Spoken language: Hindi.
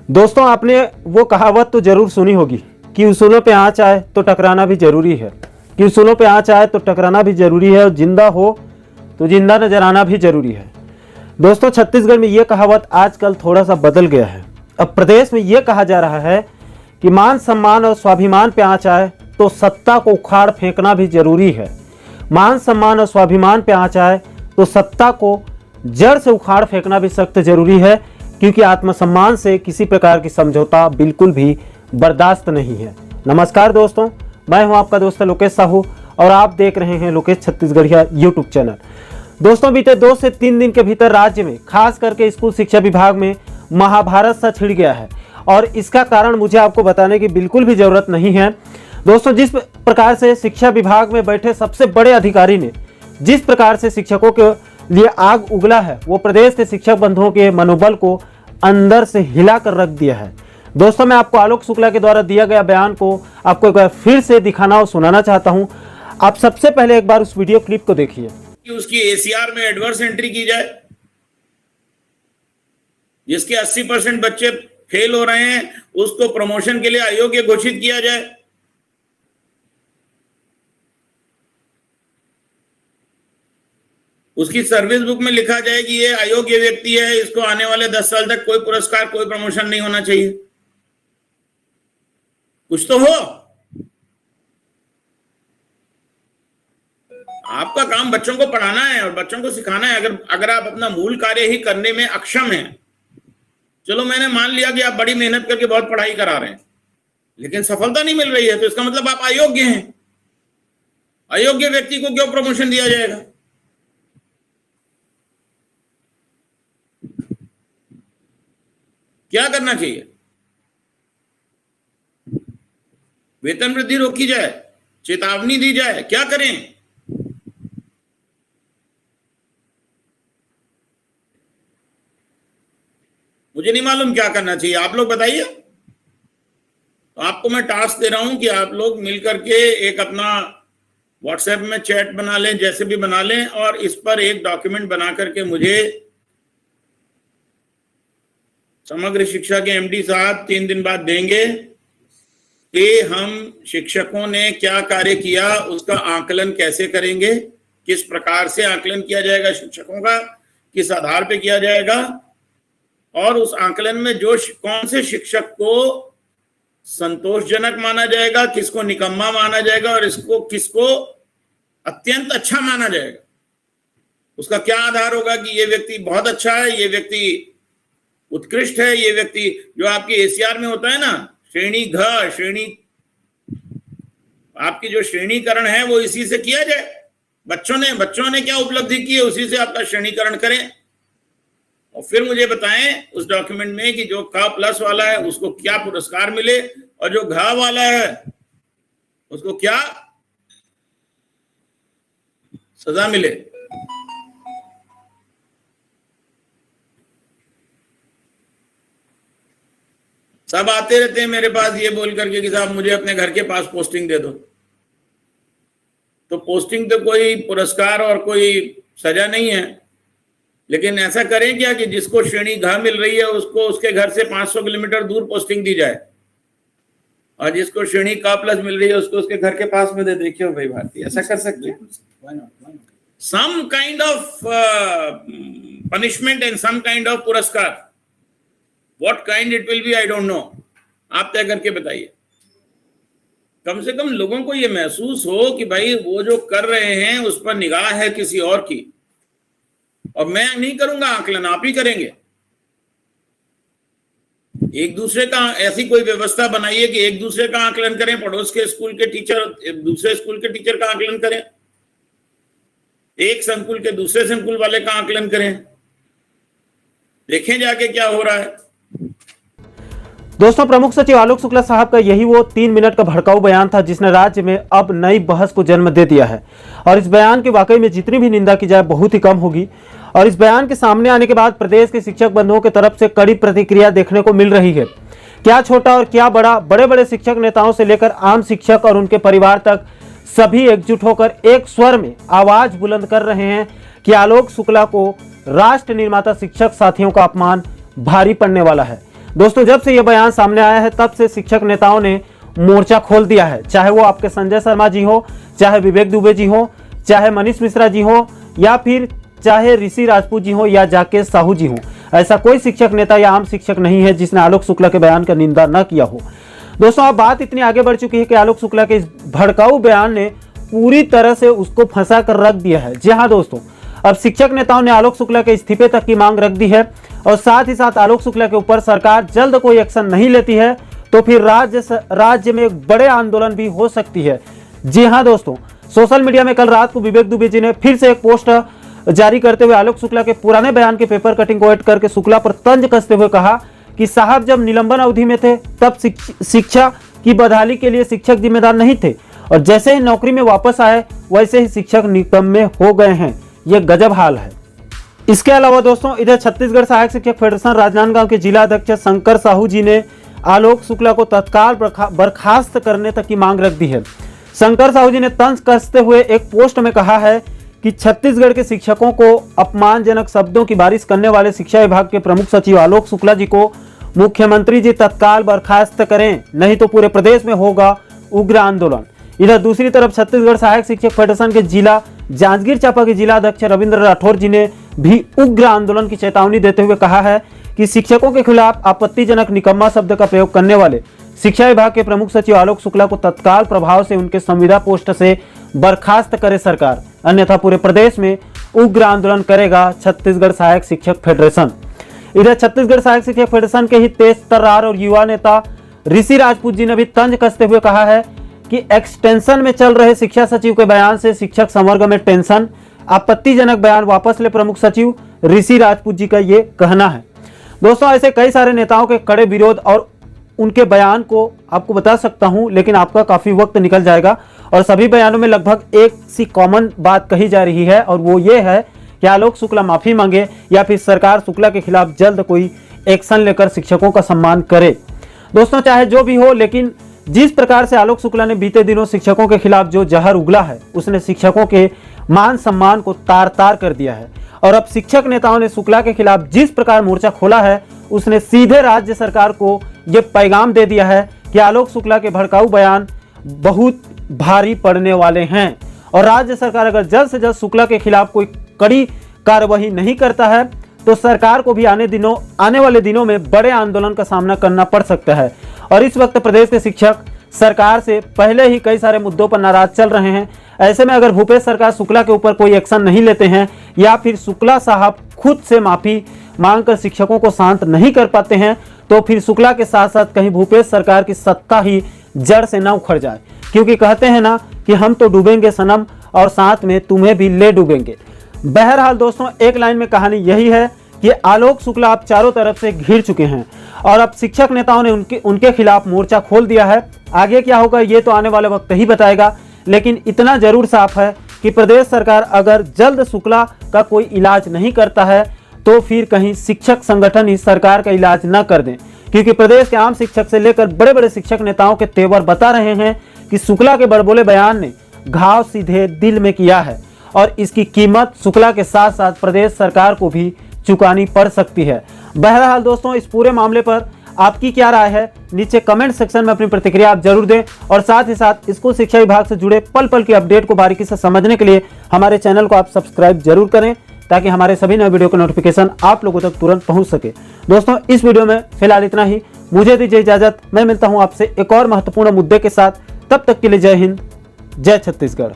दोस्तों, आपने वो कहावत तो जरूर सुनी होगी कि उसूलों पे आँच आए तो टकराना भी जरूरी है, कि उसूलों पे आँच आए तो टकराना भी जरूरी है और जिंदा हो तो जिंदा नजर आना भी जरूरी है। दोस्तों, छत्तीसगढ़ में ये कहावत आजकल थोड़ा सा बदल गया है। अब प्रदेश में ये कहा जा रहा है कि मान सम्मान और स्वाभिमान पे आँच आए तो सत्ता को उखाड़ फेंकना भी जरूरी है। मान सम्मान और स्वाभिमान पे आँच आए तो सत्ता को जड़ से उखाड़ फेंकना भी सख्त जरूरी है, क्योंकि आत्मसम्मान से किसी प्रकार की समझौता बिल्कुल भी बर्दाश्त नहीं है। नमस्कार दोस्तों, मैं हूं आपका दोस्त लोकेश साहू और आप देख रहे हैं लोकेश छत्तीसगढ़िया यूट्यूब चैनल। दोस्तों, बीते 2 से 3 दिन के भीतर राज्य में खास करके स्कूल शिक्षा विभाग में महाभारत सा छिड़ गया है और इसका कारण मुझे आपको बताने की बिल्कुल भी जरूरत नहीं है। दोस्तों, जिस प्रकार से शिक्षा विभाग में बैठे सबसे बड़े अधिकारी ने जिस प्रकार से शिक्षकों के लिए आग उगला है, वो प्रदेश के शिक्षक बंधुओं के मनोबल को अंदर से हिला कर रख दिया है। दोस्तों, मैं आपको आलोक शुक्ला के द्वारा दिया गया बयान को आपको एक बार फिर से दिखाना और सुनाना चाहता हूं। आप सबसे पहले एक बार उस वीडियो क्लिप को देखिए। कि उसकी एसीआर में एडवर्स एंट्री की जाए, जिसके 80% बच्चे फेल हो रहे हैं उसको प्रमोशन के लिए अयोग्य घोषित किया जाए। उसकी सर्विस बुक में लिखा जाए कि ये अयोग्य व्यक्ति है, इसको आने वाले 10 साल तक कोई पुरस्कार कोई प्रमोशन नहीं होना चाहिए। कुछ तो हो। आपका काम बच्चों को पढ़ाना है और बच्चों को सिखाना है। अगर आप अपना मूल कार्य ही करने में अक्षम हैं, चलो मैंने मान लिया कि आप बड़ी मेहनत करके बहुत पढ़ाई करा रहे हैं लेकिन सफलता नहीं मिल रही है, तो इसका मतलब आप अयोग्य हैं। अयोग्य व्यक्ति को क्यों प्रमोशन दिया जाएगा? क्या करना चाहिए? वेतन वृद्धि रोकी जाए, चेतावनी दी जाए, क्या करें? मुझे नहीं मालूम क्या करना चाहिए, आप लोग बताइए। तो आपको मैं टास्क दे रहा हूं कि आप लोग मिलकर के एक अपना व्हाट्सएप में चैट बना लें, जैसे भी बना लें, और इस पर एक डॉक्यूमेंट बना करके मुझे समग्र शिक्षा के एमडी साहब 3 दिन बाद देंगे कि हम शिक्षकों ने क्या कार्य किया, उसका आकलन कैसे करेंगे, किस प्रकार से आकलन किया जाएगा शिक्षकों का, किस आधार पे किया जाएगा, और उस आकलन में जो कौन से शिक्षक को संतोषजनक माना जाएगा, किसको निकम्मा माना जाएगा और किसको अत्यंत अच्छा माना जाएगा। उसका क्या आधार होगा कि ये व्यक्ति बहुत अच्छा है, ये व्यक्ति उत्कृष्ट है, ये व्यक्ति, जो आपकी एसीआर में होता है ना, श्रेणी घ श्रेणी, आपकी जो श्रेणीकरण है वो इसी से किया जाए। बच्चों ने क्या उपलब्धि की है, उसी से आपका श्रेणीकरण करें और फिर मुझे बताएं उस डॉक्यूमेंट में कि जो क+ वाला है उसको क्या पुरस्कार मिले और जो घ वाला है उसको क्या सजा मिले। सब आते रहते हैं मेरे पास ये बोल करके कि साहब मुझे अपने घर के पास पोस्टिंग दे दो। तो पोस्टिंग तो कोई पुरस्कार और कोई सजा नहीं है, लेकिन ऐसा करें क्या कि जिसको श्रेणी घ मिल रही है उसको उसके घर से 500 किलोमीटर दूर पोस्टिंग दी जाए और जिसको श्रेणी क+ मिल रही है उसको उसके घर के पास में दे। देखिए भाई भारती, ऐसा कर सकते हैं। Some kind of punishment and some kind of पुरस्कार, what kind it will be I don't know, आप तय करके बताइए। कम से कम लोगों को ये महसूस हो कि भाई वो जो कर रहे हैं उस पर निगाह है किसी और की, और मैं नहीं करूंगा आकलन, आप ही करेंगे। एक दूसरे का ऐसी कोई व्यवस्था बनाइए कि एक दूसरे का आकलन करें, पड़ोस के स्कूल के टीचर दूसरे स्कूल के टीचर का आकलन करें, एक संकुल के दूसरे संकुल वाले का आकलन करें, देखें जाके क्या हो रहा है। दोस्तों, प्रमुख सचिव आलोक शुक्ला साहब का यही वो 3 मिनट का भड़काऊ बयान था जिसने राज्य में अब नई बहस को जन्म दे दिया है और इस बयान की वाकई में जितनी भी निंदा की जाए बहुत ही कम होगी। और इस बयान के सामने आने के बाद प्रदेश के शिक्षक बंधुओं की तरफ से कड़ी प्रतिक्रिया देखने को मिल रही है। क्या छोटा और क्या बड़ा, बड़े बड़े शिक्षक नेताओं से लेकर आम शिक्षक और उनके परिवार तक सभी एकजुट होकर एक स्वर में आवाज बुलंद कर रहे हैं कि आलोक शुक्ला को राष्ट्र निर्माता शिक्षक साथियों का अपमान भारी पड़ने वाला है। दोस्तों जब से यह बयान सामने आया है तब से शिक्षक नेताओं ने मोर्चा खोल दिया है, चाहे वो आपके संजय शर्मा जी हो, चाहे विवेक दुबे जी हो, चाहे मनीष मिश्रा जी हो, या फिर चाहे ऋषि राजपूत जी हो या जाकेश साहू जी हो। ऐसा कोई शिक्षक नेता या आम शिक्षक नहीं है जिसने आलोक शुक्ला के बयान का निंदा न किया हो। दोस्तों अब बात इतनी आगे बढ़ चुकी है कि आलोक शुक्ला के इस भड़काऊ बयान ने पूरी तरह से उसको फंसा कर रख दिया है। जी हाँ दोस्तों, अब शिक्षक नेताओं ने आलोक शुक्ला के इस्तीफे तक की मांग रख दी है और साथ ही साथ आलोक शुक्ला के ऊपर सरकार जल्द कोई एक्शन नहीं लेती है तो फिर राज्य में एक बड़े आंदोलन भी हो सकती है। जी हाँ दोस्तों, सोशल मीडिया में कल रात को विवेक दुबे जी ने फिर से एक पोस्ट जारी करते हुए आलोक शुक्ला के पुराने बयान के पेपर कटिंग को ऐड करके शुक्ला पर तंज कसते हुए कहा कि साहब जब निलंबन अवधि में थे तब शिक्षा की बहाली के लिए शिक्षक जिम्मेदार नहीं थे और जैसे ही नौकरी में वापस आए वैसे ही शिक्षक निकम्मे हो गए हैं। ये गजब हाल है। इसके अलावा दोस्तों इधर छत्तीसगढ़ सहायक शिक्षक फेडरेशन राजनांदगांव के जिला अध्यक्ष शंकर साहू जी ने आलोक शुक्ला को तत्काल बर्खास्त करने तक की मांग रख दी है। शंकर साहू जी ने तंज कसते हुए एक पोस्ट में कहा है कि छत्तीसगढ़ के शिक्षकों को अपमानजनक शब्दों की बारिश करने वाले शिक्षा विभाग के प्रमुख सचिव आलोक शुक्ला जी को मुख्यमंत्री जी तत्काल बर्खास्त करें, नहीं तो पूरे प्रदेश में होगा उग्र आंदोलन। इधर दूसरी तरफ छत्तीसगढ़ सहायक शिक्षक फेडरेशन के जिला जांजगीर चांपा के जिला अध्यक्ष रविंद्र राठौर जी ने भी उग्र आंदोलन की चेतावनी देते हुए कहा है कि शिक्षकों के खिलाफ आपत्तिजनक निकम्मा शब्द का प्रयोग करने वाले शिक्षा विभाग के प्रमुख सचिव आलोक शुक्ला को तत्काल प्रभाव से उनके संविदा पोस्ट से बर्खास्त करे सरकार, अन्यथा पूरे प्रदेश में उग्र आंदोलन करेगा छत्तीसगढ़ सहायक शिक्षक फेडरेशन। इधर छत्तीसगढ़ सहायक शिक्षक फेडरेशन के ही तेज तर्रार और युवा नेता ऋषि राजपूत जी ने भी तंज कसते हुए कहा है कि एक्सटेंशन में चल रहे शिक्षा सचिव के बयान से शिक्षक संवर्ग में टेंशन, आपत्तिजनक बयान वापस ले प्रमुख सचिव ऋषि राजपूत जी का ये कहना है। दोस्तों ऐसे कई सारे नेताओं के कड़े विरोध और उनके बयान को आपको बता सकता हूं, लेकिन आपका काफी वक्त निकल जाएगा और सभी बयानों में लगभग एक सी कॉमन बात कही जा रही है और वो ये है कि आलोक शुक्ला माफी मांगे या फिर सरकार शुक्ला के खिलाफ जल्द कोई एक्शन लेकर शिक्षकों का सम्मान करे। दोस्तों चाहे जो भी हो, लेकिन जिस प्रकार से आलोक शुक्ला ने बीते दिनों शिक्षकों के खिलाफ जो जहर उगला है उसने शिक्षकों के मान सम्मान को तार तार कर दिया है और अब शिक्षक नेताओं ने शुक्ला के खिलाफ जिस प्रकार मोर्चा खोला है उसने सीधे राज्य सरकार को यह पैगाम दे दिया है कि आलोक शुक्ला के भड़काऊ बयान बहुत भारी पड़ने वाले हैं और राज्य सरकार अगर जल्द से जल्द शुक्ला के खिलाफ कोई कड़ी कार्रवाई नहीं करता है तो सरकार को भी आने वाले दिनों में बड़े आंदोलन का सामना करना पड़ सकता है। और इस वक्त प्रदेश के शिक्षक सरकार से पहले ही कई सारे मुद्दों पर नाराज चल रहे हैं। ऐसे में अगर भूपेश सरकार शुक्ला के ऊपर कोई एक्शन नहीं लेते हैं या फिर शुक्ला साहब खुद से माफी मांगकर शिक्षकों को शांत नहीं कर पाते हैं तो फिर शुक्ला के साथ साथ कहीं भूपेश सरकार की सत्ता ही जड़ से ना उखड़ जाए, क्योंकि कहते हैं ना कि हम तो डूबेंगे सनम और साथ में तुम्हें भी ले डूबेंगे। बहरहाल दोस्तों एक लाइन में कहानी यही है कि आलोक शुक्ला आप चारों तरफ से घिर चुके हैं और अब शिक्षक नेताओं ने उनके खिलाफ मोर्चा खोल दिया है। आगे क्या होगा ये तो आने वाले वक्त ही बताएगा, लेकिन इतना जरूर साफ है कि प्रदेश सरकार अगर जल्द शुक्ला का कोई इलाज नहीं करता है तो फिर कहीं शिक्षक संगठन ही सरकार का इलाज न कर दें, क्योंकि प्रदेश के आम शिक्षक से लेकर बड़े बड़े शिक्षक नेताओं के तेवर बता रहे हैं कि शुक्ला के बड़बोले बयान ने घाव सीधे दिल में किया है और इसकी कीमत शुक्ला के साथ साथ प्रदेश सरकार को भी चुकानी पड़ सकती है। बहरहाल दोस्तों इस पूरे मामले पर आपकी क्या राय है नीचे कमेंट सेक्शन में अपनी प्रतिक्रिया आप जरूर दें और साथ ही साथ स्कूल शिक्षा विभाग से जुड़े पल पल की अपडेट को बारीकी से समझने के लिए हमारे चैनल को आप सब्सक्राइब जरूर करें ताकि हमारे सभी नए वीडियो का नोटिफिकेशन आप लोगों तक तुरंत पहुंच सके। दोस्तों इस वीडियो में फिलहाल इतना ही, मुझे दीजिए इजाजत। मैं मिलता हूं आपसे एक और महत्वपूर्ण मुद्दे के साथ, तब तक के लिए जय हिंद, जय छत्तीसगढ़।